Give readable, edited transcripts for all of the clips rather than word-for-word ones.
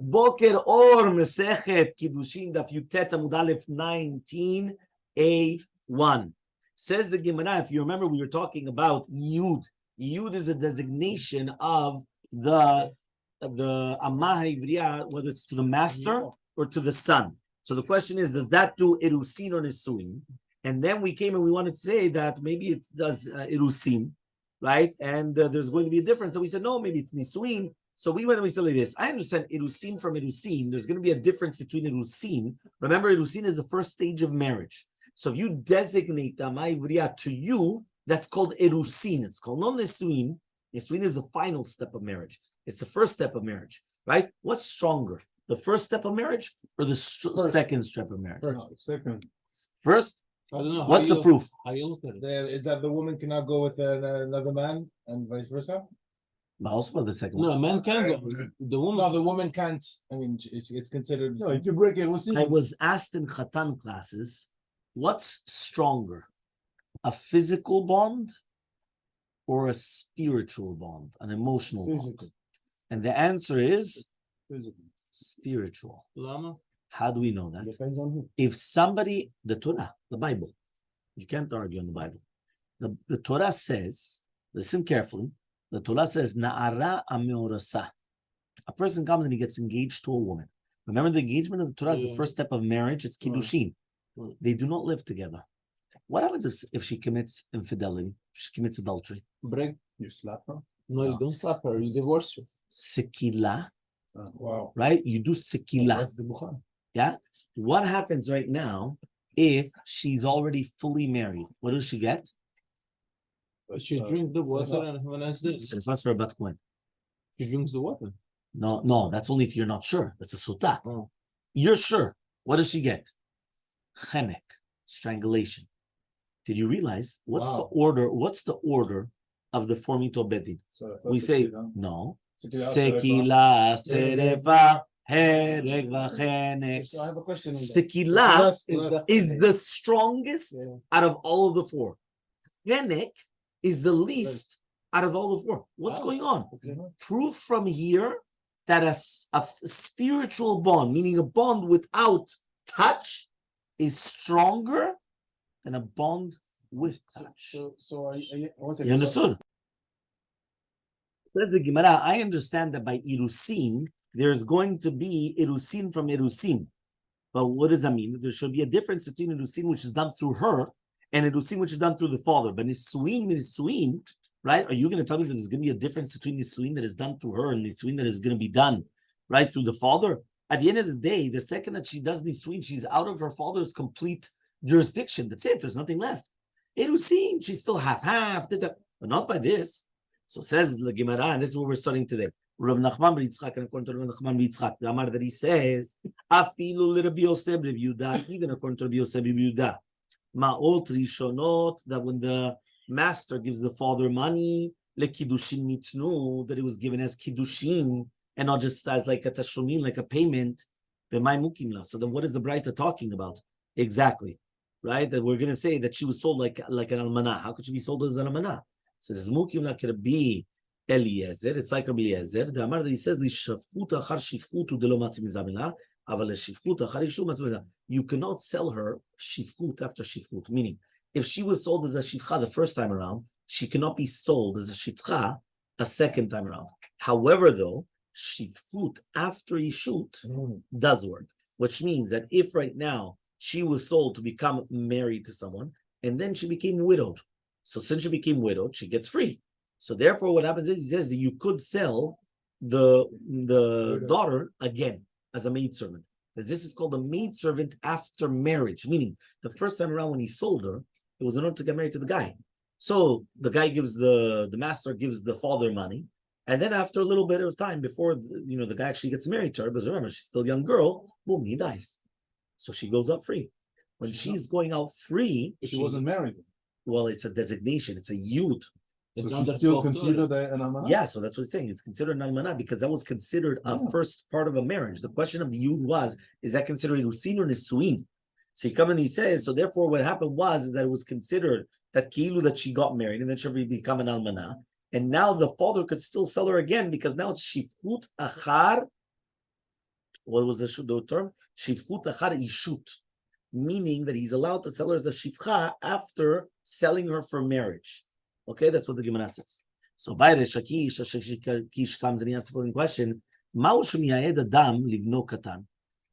Boker or Masechet Kiddushin Daf Yutet Amud Aleph 19a1. Says the Gemara, if you remember, we were talking about Yud. Yud is a designation of the Amah Ivriya, whether it's to the master or to the son. So the question is, does that do Irusin or Nisuin? And then we came and we wanted to say that maybe it does Irusin, right? And there's going to be a difference. So we said, no, maybe it's Nisuin. So we went and we said like this. I understand Irusin from Irusin. There's going to be a difference between Irusin. Remember, Irusin is the first stage of marriage. So if you designate Amah Ivriya to you, that's called Irusin. It's called non Nisuin. Nisuin is the final step of marriage. It's the first step of marriage, right? What's stronger, the first step of marriage or the second step of marriage? Second. First? I don't know. What's the proof? How you look at it? Is that the woman cannot go with another man and vice versa? But also about the second No, one. a man can go. The woman. No, the woman can't. I mean, it's considered. No, if you break it, we'll see. I was asked in Khatan classes, what's stronger, a physical bond or a spiritual bond, an emotional bond? And the answer is Physical. Spiritual. Lama? How do we know that? Depends on who. If somebody, the Torah, the Bible, you can't argue on the Bible. The Torah says, listen carefully, the Torah says, Na'ara ameorasa. A person comes and he gets engaged to a woman. Remember, the engagement of the Torah is the first step of marriage. It's Kiddushin. They do not live together. What happens if she commits infidelity? If she commits adultery? Break. You slap her? No, you don't slap her. You divorce her. Sekila. Wow. Right? You do sekila. That's the Bukhari. Yeah? What happens right now if she's already fully married? What does she get? She drinks the water and have a nice day. Serfas for a bat coin. She drinks the water. No, that's only if you're not sure. That's a sotah. Oh. You're sure. What does she get? Chenek, strangulation. Did you realize what's the order? What's the order of the formito bedin? We say no. Sekila, serefa, hereg vachenek. So I have a question. Sekila is the strongest out of all of the four. Chenek is the least out of all the four. What's going on? Okay. Proof from here that a spiritual bond, meaning a bond without touch, is stronger than a bond with touch. So you understood? Says the Gemara, I understand that by Irusin, there's going to be Irusin from Irusin. But what does that mean? There should be a difference between Irusin, which is done through her, and Irusin, which is done through the father. But Nisuin, right? Are you going to tell me that there's going to be a difference between Nisuin that is done through her and Nisuin that is going to be done, right, through the father? At the end of the day, the second that she does Nisuin, she's out of her father's complete jurisdiction. That's it. There's nothing left. Irusin, she's still half-half, but not by this. So says the Gemara, and this is what we're studying today. Rav Nachman bar Yitzchak, and according to Rav Nachman bar Yitzchak, the Amar that he says, Afilu Rabbi Yosef Rabbi Yehuda, even according to Rabbi Yosef Rabbi Yehuda, Ma'ot Rishonot, that when the master gives the father money, le Kiddushin nitnu, that it was given as Kiddushin, and not just as like a tashlumin, like a payment. So then what is the Braita talking about? Exactly. Right? That we're going to say that she was sold like an almanah. How could she be sold as an almanah? It says, Mukim la Rabbi Eliezer. It's like Rabbi Eliezer. The Amar that he says, you cannot sell her shifchut after shifchut. Meaning, if she was sold as a shifcha the first time around, she cannot be sold as a shifcha a second time around. However, though, shifchut after ishut does work, which means that if right now she was sold to become married to someone, and then she became widowed. So since she became widowed, she gets free. So therefore, what happens is, he says that you could sell the daughter again as a maidservant. Because this is called a maidservant after marriage, meaning the first time around when he sold her, it was in order to get married to the guy. So the guy gives the master gives the father money, and then after a little bit of time before the guy actually gets married to her, because remember, she's still a young girl, boom, he dies. So she goes out free. When she's going out free, she wasn't married. Well, it's a designation. It's a yud. So she's still considered an almanah? Yeah, so that's what it's saying. It's considered an almanah because that was considered a first part of a marriage. The question of the yud is that considered Irusin or Nisuin? So he comes and he says, so therefore what happened is that it was considered that Ki'ilu that she got married and then she become an almanah. And now the father could still sell her again because now it's shifut achar What was the term? Shifchut achar ishut, meaning that he's allowed to sell her as a shifcha after selling her for marriage. Okay, that's what the Gemara says. So by Shakish comes and he asks the following question: Ma'u shemiyaed adam livno katan?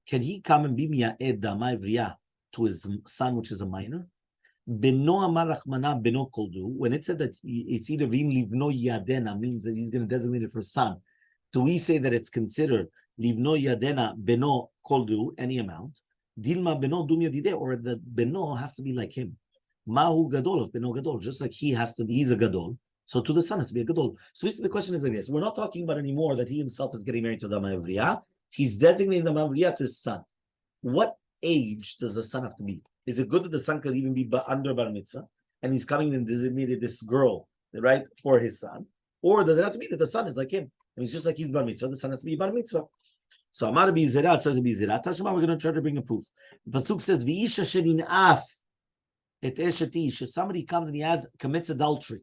Can he come and be miyaed dama ivriya to his son, which is a minor? Beno amar rachmana beno koldu. When it said that it's either vim livno yadena, means that he's going to designate it for son. Do we say that it's considered livno yadena beno koldu, any amount? Dilma beno dum yadide, or the beno has to be like him. Mahu gadol of beno gadol, just like he's a gadol. So to the son has to be a gadol. So the question is like this: we're not talking about anymore that he himself is getting married to Dama Ivriya. He's designating Dama Ivriya to his son. What age does the son have to be? Is it good that the son could even be under bar mitzvah, and he's coming and designated this girl, right, for his son? Or does it have to be that the son is like him? And it's just like he's bar mitzvah, the son has to be bar mitzvah. So Amar Bizera says Bizera. Tashma, we're going to try to bring a proof. The pasuk says, "V'isha sheninaf et eshet ish." If somebody comes and commits adultery,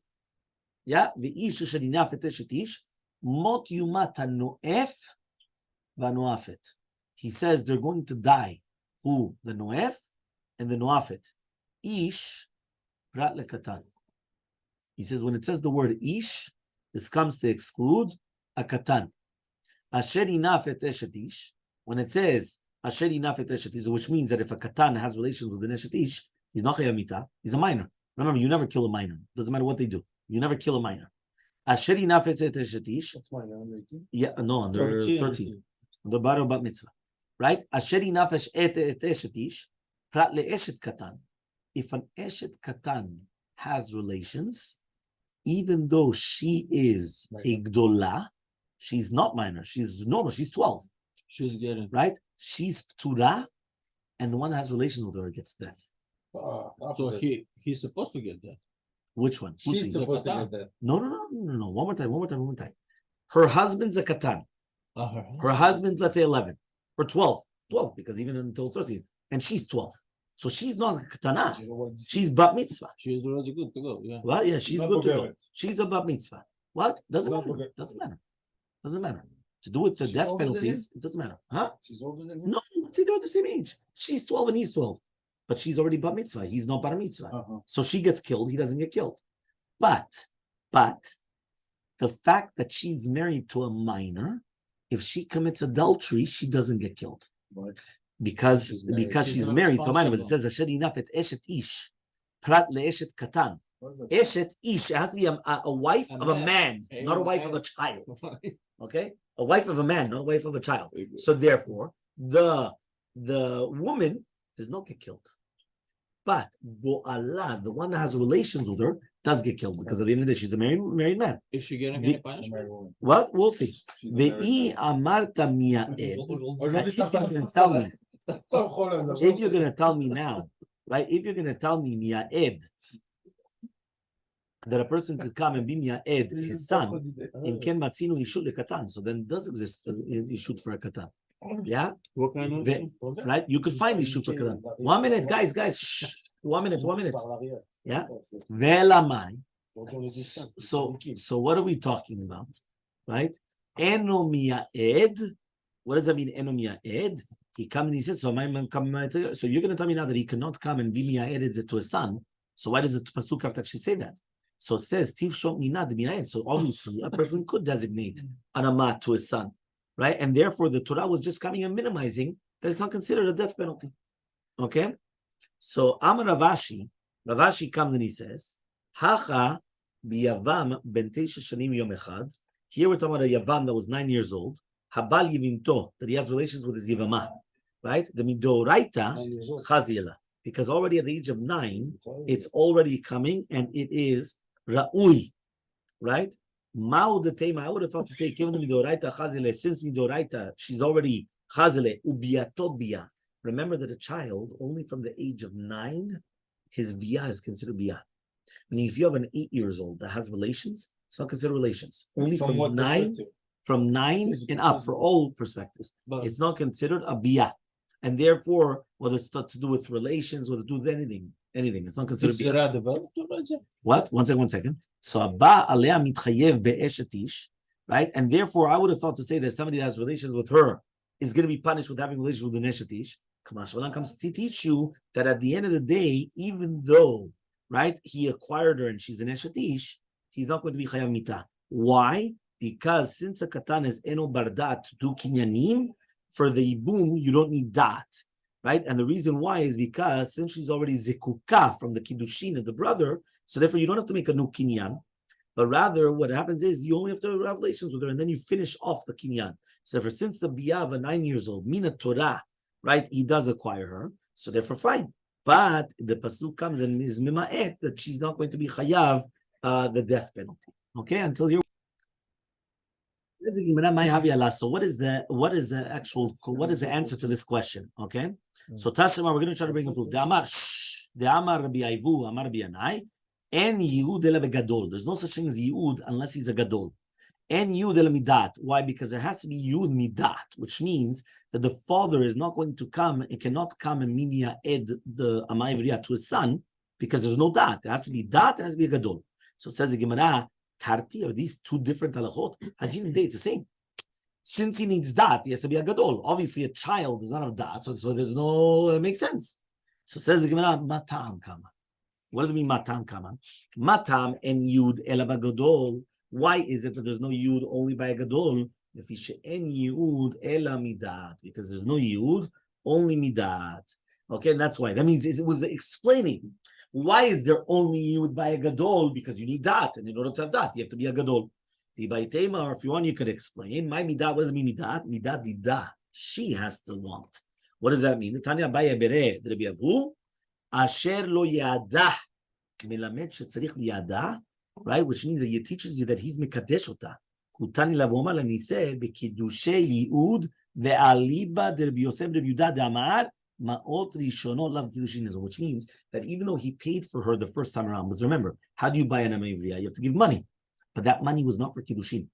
yeah, v'isha sheninaf et eshet ish, mot yumat hanoef v'anoafet. He says they're going to die. Who? The noef and the noafet. Ish prat lekatan. He says when it says the word ish, this comes to exclude a katan. Asher inaf et eshet ish. When it says asher inaf et eshet ish, which means that if a katan has relations with an eshet ish, he's not chayamita. He's a minor. Remember, you never kill a minor. Doesn't matter what they do. You never kill a minor. Asher inaf et eshet ish. That's minor, under 18? Yeah, no, under 13. The bar bat mitzvah. Right? Asher inaf et eshet ish. Prat le eshet katan. If an eshet katan has relations, even though she is a gdola, she's not minor. She's normal. She's 12. She's getting right. She's ptura, and the one that has relations with her gets death. so he's supposed to get that. Which one? She's supposed to get that. No. One more time. Her husband's a katan. Her husband's, let's say, 11 or 12. 12, because even until 13. And she's 12. So she's not a katana. She's bat mitzvah. She's already good to go, yeah. Well, yeah, she's good to go. She's a bat mitzvah. What? Doesn't matter. To do with the death penalties, it doesn't matter. Huh? She's older than him? No, they're the same age. She's 12 and he's 12. But she's already bat mitzvah. He's not bar mitzvah. So she gets killed, he doesn't get killed. But the fact that she's married to a minor, if she commits adultery, she doesn't get killed. Right. Because she's married to a minor. But it says Asher inaf et eshet ish, prat le eshet katan. Eshet ish, it has to be a wife of a man, not a wife of a child. Okay? A wife of a man, not a wife of a child. So therefore, the woman does not get killed. But Bo'ala, the one that has relations with her, does get killed because at the end of the day, she's a married man. Is she getting any punishment? What? We'll see. Ve'i amarta mia'ed. If you're going to tell me now, right? If you're going to tell me mia'ed, that a person could come and be mia'ed, his son, in ken matzinu yishut lekatan, so then it does exist yishut for a katan. Yeah? What kind of? Right? You could find yishut for katan. 1 minute, guys, shh. 1 minute. Yeah? Ve'lamai. So what are we talking about? Right? Eno mia'ed. What does that mean, eno mia'ed? He comes and he says, so you're going to tell me now that he cannot come and be mia'ed to his son. So why does the pasuk have to actually say that? So it says, Tiv shom minad mia'ed. So obviously a person could designate an amat to his son, right? And therefore the Torah was just coming and minimizing that it's not considered a death penalty. Okay? So Amar Ravashi comes and he says, Hacha biyavam ben teisha shanim yom echad. Here we're talking about a yavam that was 9 years old. Habal yivimto, that he has relations with his yivama, right? The midoraita chaziela, because already at the age of 9, it's already coming and it is ra'ui, right? Ma'u detema, I would have thought to say, given the midoraita chaziele, since midoraita, she's already chazile, ubiyato biya. Remember that a child, only from the age of 9, his biya is considered biya. Meaning if you have an 8 years old that has relations, it's not considered relations. Only from 9 and up, for all perspectives. It's not considered a biya. And therefore, whether it's to do with relations, whether to do with anything, it's not considered biya. What? One second. So abba alea mitchayev be'eshet ish, right? And therefore, I would have thought to say that somebody that has relations with her is going to be punished with having a relationship with the Neshetish. Kamash Malan comes to teach you that at the end of the day, even though, right, he acquired her and she's an Neshetish, he's not going to be Chayav Mita. Why? Because since a Katan is Eno Bardat to do Kinyanim, for the Ibum, you don't need Dat. Right? And the reason why is because since she's already Zikuka from the Kiddushin of the brother, so therefore you don't have to make a new Kinyan. But rather, what happens is you only have to have relations with her, and then you finish off the kinyan. So therefore, since the biyah of a 9 years old, mina Torah, right, he does acquire her, so therefore fine. But the pasuk comes and is mima'et that she's not going to be chayav the death penalty. Okay, until you're. So what is the answer to this question? Okay, so Tashema, we're going to try to bring the proof. The Amar Rabbi Aivu, Amar Rabbi Yanai. En Yehud ela begadol. There's no such thing as Yehud unless he's a gadol. En Yehud ela midat. Why? Because there has to be Yehud midat, which means that the father is not going to come. It cannot come and mimia ed the amayvriya to his son because there's no dat. There has to be dat. It has to be a gadol. So says the Gemara, Tarti, are these two different halachot? At the end of the day, it's the same. Since he needs dat, he has to be a gadol. Obviously, a child does not have dat, so there's no. It makes sense. So says the Gemara, matam kama. What does it mean, matam kaman? Matam and yud ela bagadol. Why is it that there's no yud only by a gadol? If he en yud ela midat, because there's no yud, only midat. Okay, and that's why. That means it was explaining why is there only yud by a gadol? Because you need dat, and in order to have dat, you have to be a gadol. Or if you want, you could explain. My midat, what does it mean midat? Midat dida. She has to want. What does that mean? The Tanya Baya Bere, the Rabbi Avu. Asher lo yada, melamed shetzarich liyada, right? Which means that he teaches you that he's mekadesh ota. Kutani lavoma lanise bekidushe yiud ve'aliba de Rabbi Yosef Rabbi Yudah damar ma'ot rishono lav kiddushin. Which means that even though he paid for her the first time around, because remember, how do you buy an amavriya? You have to give money, but that money was not for kiddushin.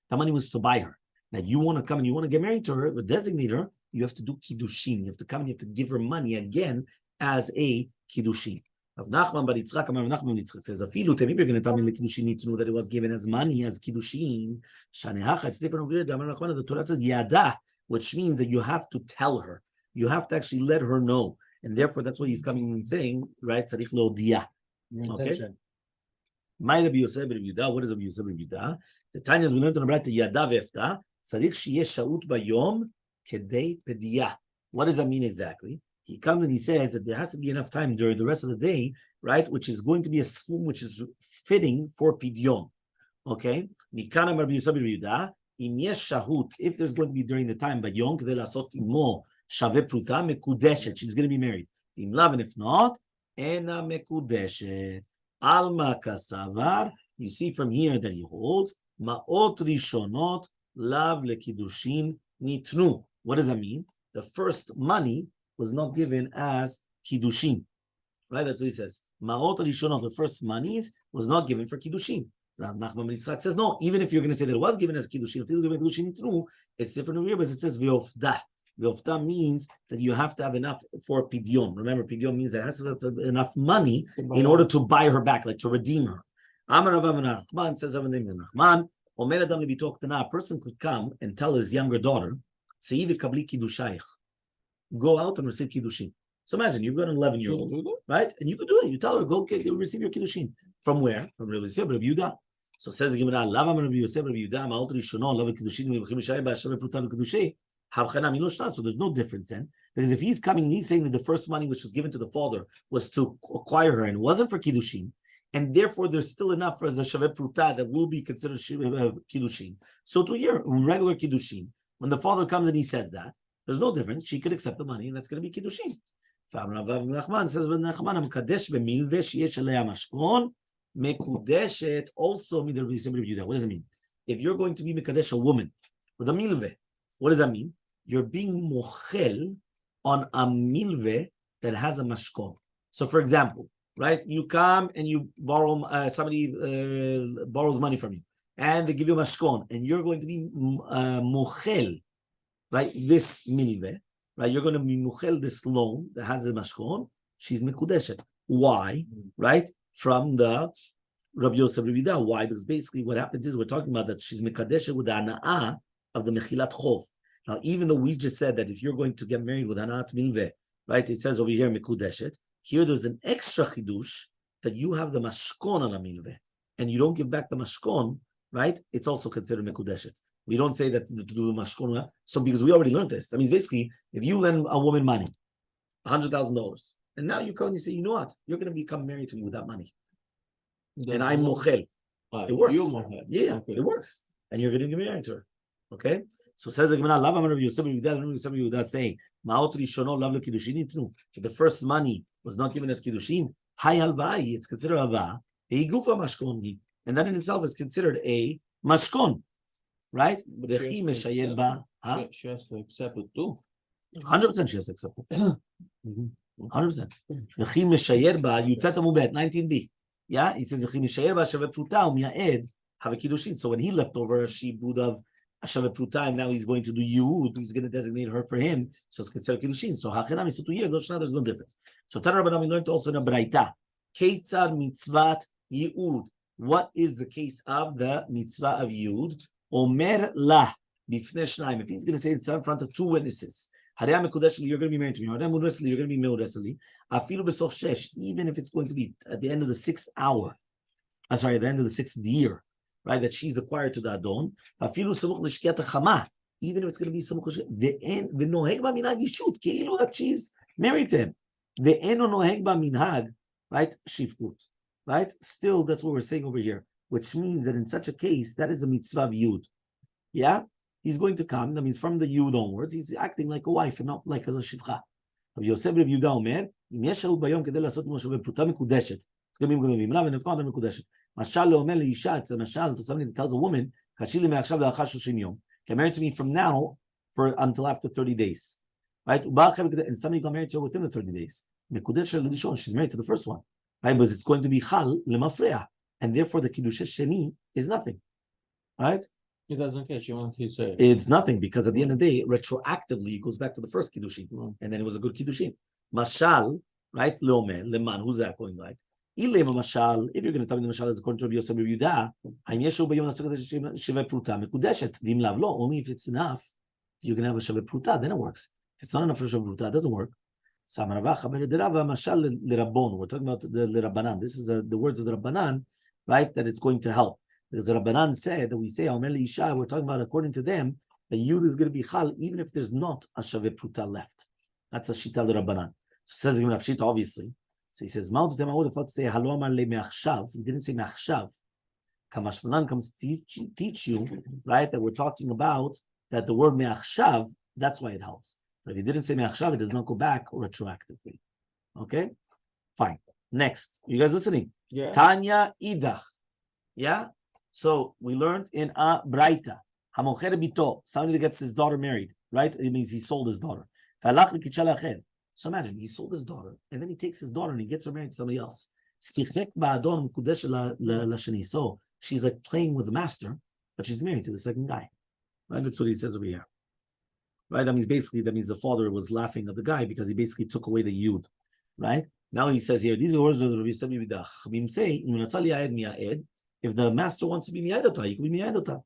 That money was to buy her. Now you want to come and you want to get married to her, but designate her. You have to do kiddushin. You have to come and you have to give her money again as a kiddushin. Rav Nachman bar Yitzchak, Rav Nachman bar Yitzchak says, "Afilu, maybe you're going to tell me the kiddushin need to know that it was given as money as kiddushin. Shanehacha, it's different over here. The Torah says yada, which means that you have to tell her. You have to actually let her know, and therefore that's what he's coming and saying, right? Tzarich lo dia. Okay. My Rabbi Yosef Rabbi Yudah. What is Rabbi Yosef Rabbi Yudah? The Tanyas we learned on the yada vefta. Tzarich sheyesh shaut bayom kedei pediyah. What does that mean exactly? He comes and he says that there has to be enough time during the rest of the day, right? Which is going to be a sum which is fitting for pidyon. Okay? If there's going to be during the time, she's going to be married. And if not, Alma kasavar. You see from here that he holds ma'ot rishonot lav lekidushin nitnu. What does that mean? The first money was not given as kiddushin, right? That's what he says. Ma'ot rishonot, the first monies, was not given for kiddushin. Rav Nachman bar Yitzchak says no. Even if you're going to say that it was given as kiddushin, if it was given kiddushin nitnu, it's different over here, but it says ve'ofda. Ve'ofda means that you have to have enough for pidyon. Remember, pidyon means that it has to have enough money in order to buy her back, like to redeem her. Amar Rav Nachman says, Rav Nachman, Omer Adam lebito ktana, a person could come and tell his younger daughter, Tzei v'kabli kiddushayich. Go out and receive kiddushin. So imagine you've got an 11-year-old, right? And you could do it. You tell her, go receive your kiddushin. From where? From Rabbi Yosef, Rabbi Yudah. So says the Gemara, Lava Rabbi Yosef, Rabbi Yudah, Ma'ot Rishonon, Lava Kiddushin, V'chim Shayah Ba'ashaveh Pruta V'Kiddushay, Havchana Mino Shtar. So there's no difference then. Because if he's coming and he's saying that the first money which was given to the father was to acquire her and wasn't for kiddushin, and therefore there's still enough for the Shaveh Pruta that will be considered kiddushin. So to here, regular kiddushin, when the father comes and he says that, there's no difference. She could accept the money, and that's going to be kiddushin. Rav Nachman says, "Mekadesh b'milveh sheyesh alei mashkon mekudeshet also midar b'yisem Rabbi Yudah." What does it mean? If you're going to be mekadesh a woman with a milveh, what does that mean? You're being mochel on a milveh that has a mashkon. So, for example, right, you come and you borrow somebody borrows money from you, and they give you a mashkon, and you're going to be mochel. Right, this milveh, right? You're going to be muchel this loan that has the mashkon. She's mekudeshet. Why? Right? From the Rabbi Yosef Rabbi Yudah. Why? Because basically what happens is we're talking about that she's mekudeshet with the ana'ah of the mechilat chov. Now, even though we just said that if you're going to get married with Hanat Milveh, right, it says over here, Mekudeshet, here there's an extra chidush that you have the mashkon on a milveh, and you don't give back the mashkon, right? It's also considered Mekudeshet. We don't say that to do the mashkon, so because we already learned this. That means basically, if you lend a woman money, $100,000, and now you come and you say, you know what, you're going to become married to me with that money, and I'm mochel. It works. Yeah, okay. It works. And you're going to get married to her. Okay? So says the Gemara, Lava Rabbi Yosef Yehuda saying, Ma'ot Rishono Lav Kiddushin Itnu. If the first money was not given as Kiddushin, Hai Halvai, it's considered Halva, Gufa Mashkon, and that in itself is considered a Mashkon. Right? She has to accept it too. 100% she has to accept it. 100%. V'chi Meshayer Ba, Yutet Amubet, 19b. Yeah, he says, have a kiddushin. So when he left over, she would have a shavet pruta, and now he's going to do yud. He's going to designate her for him, so it's considered kiddushin. So hachenam is 2 years. There's no difference. So Tana Rabbanan, we learned also in a braita, keitzad mitzvat yud. What is the case of the mitzvah of yud? Omer lah bifnei shnaim. If he's going to say it's in front of 2 witnesses. You're going to be married to me. You're going to be meodesli. Even if it's going to be at the end of the 6th hour, at the end of the 6th year, right, that she's acquired to the Adon. Even if it's going to be samuch that she's married to him. Right? Shifkut. Right? Still, that's what we're saying over here, which means that in such a case, that is a mitzvah of Yud. Yeah? He's going to come, that means from the Yud onwards, he's acting like a wife and not like as a Shivcha. Yosef Rabbi Yehuda Omer, Im yesh shalut bayom kedei lasot imo shavet pruta mekudeshet. It's going to be mekudeshet. V'imlav v'nefkah not mekudeshet. Mashal leomer leisha, it's a mashal to somebody that tells a woman, Kashili me'achshav le'achar 30 yom. Get married to me from now until after 30 days. Right? And somebody got married to her within the 30 days. Mekudeshet l'rishon, she's married to the first one. Right? But it's going to be chal lemafreya. And therefore the kiddush sheni is nothing. Right? He doesn't care. It's nothing, because at the end of the day, retroactively, it goes back to the first kiddushin, and then it was a good kiddushin. Mashal, right? Leomer, leman. Who's that going like? Ilema mashal. If you're going to tell me the mashal is according to Rabbi Yosef Yehuda, haim yeshu bayom nasuk sheve pruta mekudeshet v'im lav lo. Only if it's enough, you can have a sheve pruta. Then it works. If it's not enough for sheve pruta, it doesn't work. Samaravacha b'rederava mashal lerabon. We're talking about the Rabbanan. This is the words of the Rabbanan, right? That it's going to help. Because the Rabbanan said that we say Omer Isha, we're talking about according to them, the Yud is going to be Chal even if there's not a Shaveh Pruta left. That's a Shita the Rabbanan. So says Gemara Pshita, obviously. So he says, Ma'od Tema, I would have thought to say Halo Amar Le Me'achshav. He didn't say Me'achshav. Kamashmanan comes to teach you, right, that we're talking about that the word Me'achshav, that's why it helps. But if he didn't say Me'achshav, it does not go back retroactively. Okay? Fine. Next. You guys listening? Yeah. Tanya Idach. Yeah? So we learned in a braita, hamocher bito, somebody that gets his daughter married, right? It means he sold his daughter. So imagine he sold his daughter, and then he takes his daughter and he gets her married to somebody else. So she's like playing with the master, but she's married to the second guy. Right? That's what he says over here. Right? That means the father was laughing at the guy because he basically took away the yud. Right? Now he says here, these are words of Rabbi Yosef Yehuda. If the master wants to be miyadota, he can be miyadota.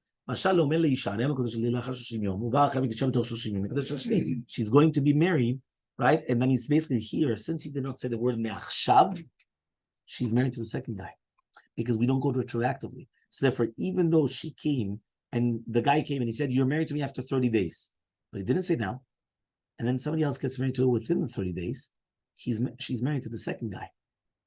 She's going to be married, right? And then he's basically here, since he did not say the word me'achshav, she's married to the second guy. Because we don't go retroactively. So therefore, even though she came, and the guy came and he said, you're married to me after 30 days. But he didn't say now. And then somebody else gets married to her within the 30 days. She's married to the second guy.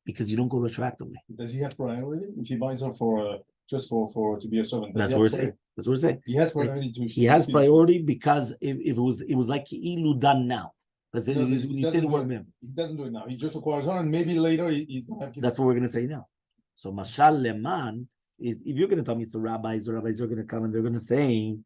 Because you don't go retroactively. Does he have priority if he buys her for just for to be a servant? That's what we're saying. That's what we're saying. He has priority to. He has priority because if it was like ilu done now. Because when you say the word mem, he doesn't do it now. He just acquires her, and maybe later he's gonna have. That's what we're gonna say now. So mashal leman is, if you're gonna tell me it's the rabbis are gonna come and they're gonna say,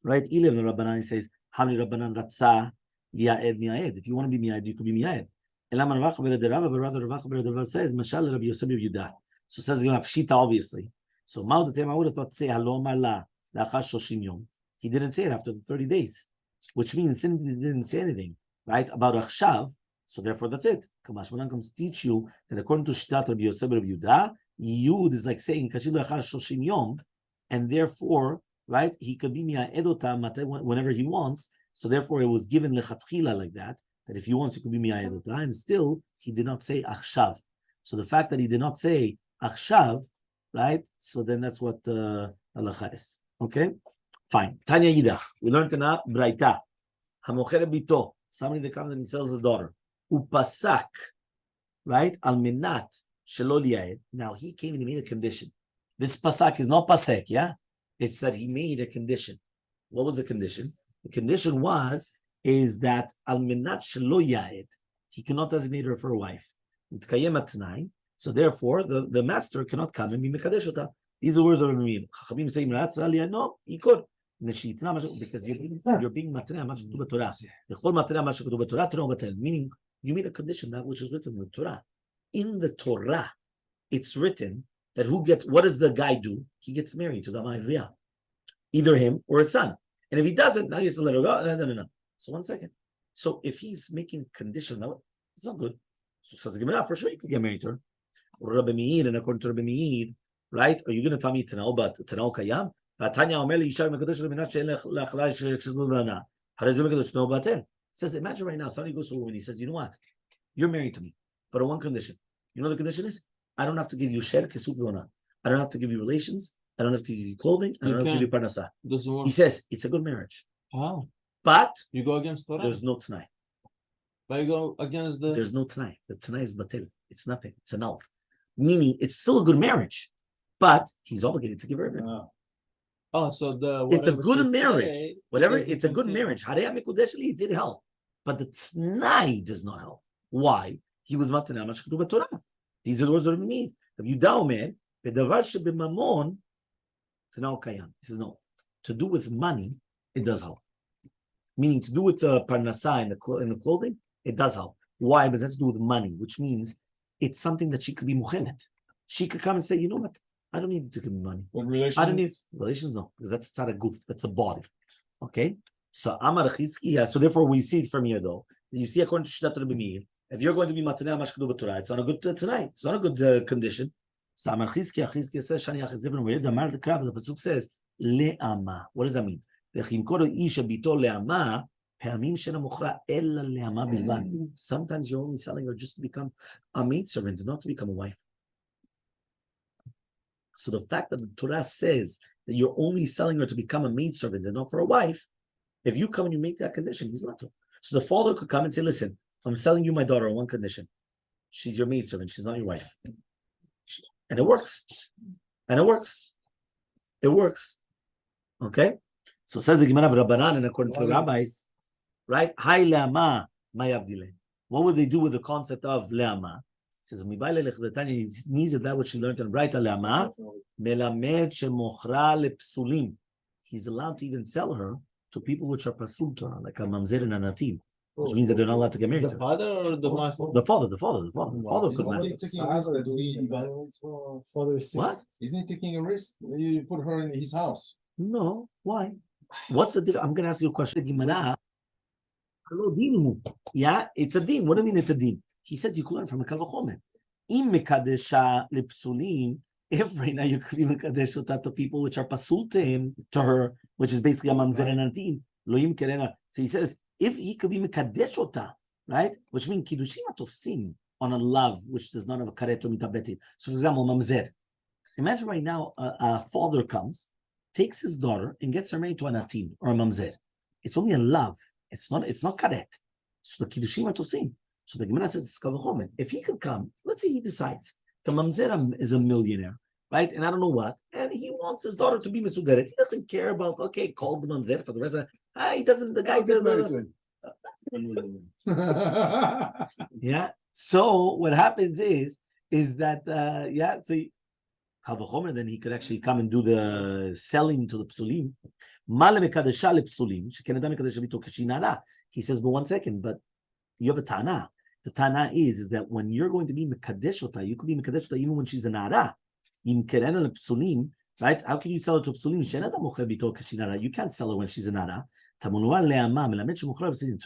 right? Ilim the Rabbanan says, Hamni Rabbanan ratza li'aed mi'aed. If you want to be mi'aed, you could be mi'aed. But rather Rava says Mashal Rabbi Yosef Yehuda. So says Pshita, obviously. So Ma'odatem, I would have thought to say Halo Amar La La'achar 30 yom. He didn't say it after the 30 days, which means he didn't say anything, right, about Achshav. So therefore, that's it. Kamashmanan comes to teach you that according to Shtat Rabbi Yosef Rabbi Yehuda, Yud is like saying Kashil La'achar 30 yom, and therefore right? He could be mi'edota whenever he wants. So therefore, it was given lechatchila like that if he wants, he could be mi'edota, and still he did not say achshav. So the fact that he did not say achshav, right? So then that's what halacha is. Okay, fine. Tanya Yidach. We learned in a braita. Hamocher bito. Somebody that comes and sells his daughter. Upasak, right? Al minat shelo liyaed. Now he came and he made a condition. This pasak is not pasek, yeah? It's that he made a condition. What was the condition? The condition is that al minat shelo yaed. He cannot designate her for a wife. So therefore, the master cannot come and be mekadesh אותה. These are words of Rabbi. Chachamim say, no, he could. Because you're being matneh ma shekatuv b'Torah. L'chol matneh ma shekatuv b'Torah teno batel. Meaning, you made a condition that which is written in the Torah. In the Torah, it's written that what does the guy do? He gets married to the Ma'ivriya. Either him or his son. And if he doesn't, now he has to let her go. No. So 1 second. So if he's making condition, it's not good. So says the Gemara, for sure you could get married to her. Rabbi Meir, and according to Rabbi Meir, right? Are you going to tell me Tanao Kayam? Tanya Omer Yishar Mekadosh Leminat She'elech Lachlash She'chiznu Lana. Harazim Mekadosh No Batel. Says, imagine right now, somebody goes to a woman, he says, you know what? You're married to me, but on one condition. You know the condition is? I don't have to give you sher kesuf v'ona. I don't have to give you relations. I don't have to give you clothing. I don't have to give you parnasa. He says it's a good marriage. How? But you go against Torah. There's no t'nai. But you go against There's no t'nai. The t'nai is batil. It's nothing. It's an alf. Meaning it's still a good marriage, but he's obligated to give her everything. Oh, so it's a good marriage. It's a good marriage. Harei Mekudeshli, it did help, but the t'nai does not help. Why? He was matneh ma shekatuv b'Torah. These are the words of me. If you Omer, bedavar shebemamon t'nai kayam. He says no. To do with money, it does help. Meaning to do with the parnasa and the clothing, it does help. Why? Because it has to do with money, which means it's something that she could be muchelet. She could come and say, you know what? I don't need to give me money. What relations? I don't need relations, no, because that's not a goof, that's a body. Okay? So Amar Chizki, yeah. So therefore we see it from here though. You see according to Shtat Rabbi Meir, if you're going to be matneh ma shekatuv b'Torah, it's not a good tonight. It's not a good condition. So Amar Chizki says, Shani Achizibin Meir, the Amar the Krab, the Pasuk says, le'ama. What does that mean? Sometimes you're only selling her just to become a maidservant, not to become a wife. So the fact that the Torah says that you're only selling her to become a maidservant and not for a wife, if you come and you make that condition, he's not to. So the father could come and say, listen, I'm selling you my daughter on one condition. She's your maidservant, she's not your wife. And it works. It works. Okay? So says the Gemara of Rabbanan, and according to the rabbis, right? Hai le'ama mayavdile. What would they do with the concept of le'ama? It says, it means that which he learned in Braita le'ama, melamed shemochra lepsulim. He's allowed to even sell her to people which are pasul to her, like a mamzer and a nativ, which means that they're not allowed to get married to her. The father or the master? The father. The father could master. What? Isn't he taking a risk? You put her in his house. No. Why? What's the difference? I'm going to ask you a question. Gemara. Yeah, it's a din. What do you mean it's a din? He says you could learn from a kalvachomer. Im mekadesha lipsulim. If right now you could be mekadesh ota to people which are pasul to him, to her, which is basically a mamzer and antin. Loim kerena. So he says if he could be mekadesh ota, right, which means kiddushin atofsim on a love which does not have a karet or mitabetit. So for example, mamzer. Imagine right now a father comes, takes his daughter and gets her married to a natin or a mamzer. It's only a love. It's not karet. So the kiddushin atofsim. So the Gemara says it's kavachomen. If he could come, let's say he decides the mamzer is a millionaire, right? And I don't know what, and he wants his daughter to be mesugeret. He doesn't care about call the mamzer for the rest of. He doesn't. The guy doesn't. Yeah. So what happens is that So kavachomer, then he could actually come and do the selling to the psulim. He says, but 1 second, but you have a tana. The tana is that when you're going to be mekadeshota, you could be mekadeshota even when she's an ara. Right? How can you sell her to psulim? You can't sell her when she's an ara. So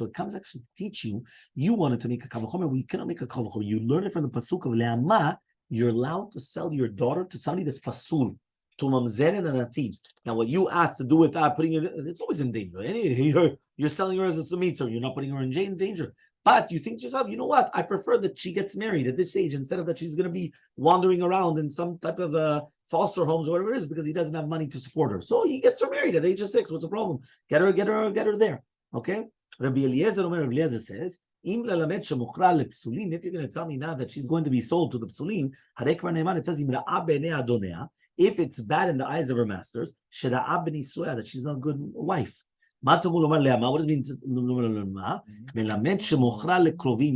it comes actually to teach you. You wanted to make a kavachomer. We cannot make a kavachomer. You learn it from the pasuk of le'ama. You're allowed to sell your daughter to somebody that's pasul, to mamzer and anativ. Now, what you asked to do with putting it, it's always in danger. You're selling her as a samitzer. You're not putting her in danger. But you think to yourself, you know what? I prefer that she gets married at this age instead of that she's going to be wandering around in some type of foster homes or whatever it is because he doesn't have money to support her. So he gets her married at the age of 6. What's the problem? Get her there. Okay? Rabbi Eliezer says, if you're going to tell me now that she's going to be sold to the psulim, it says, if it's bad in the eyes of her masters, that she's not a good wife. What does it mean?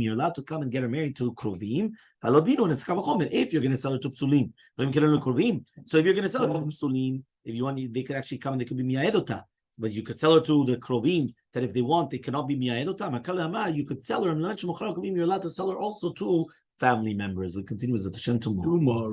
You're allowed to come and get her married to krovim. If you're going to sell her to psulim, so if you're going to sell her to psulim, if you want, they could actually come and they could be miyaedota. But you could sell her to the krovim that if they want, they cannot be miyaedota. You could sell her. You're allowed to sell her also to family members. We continue with the Hashem tomorrow.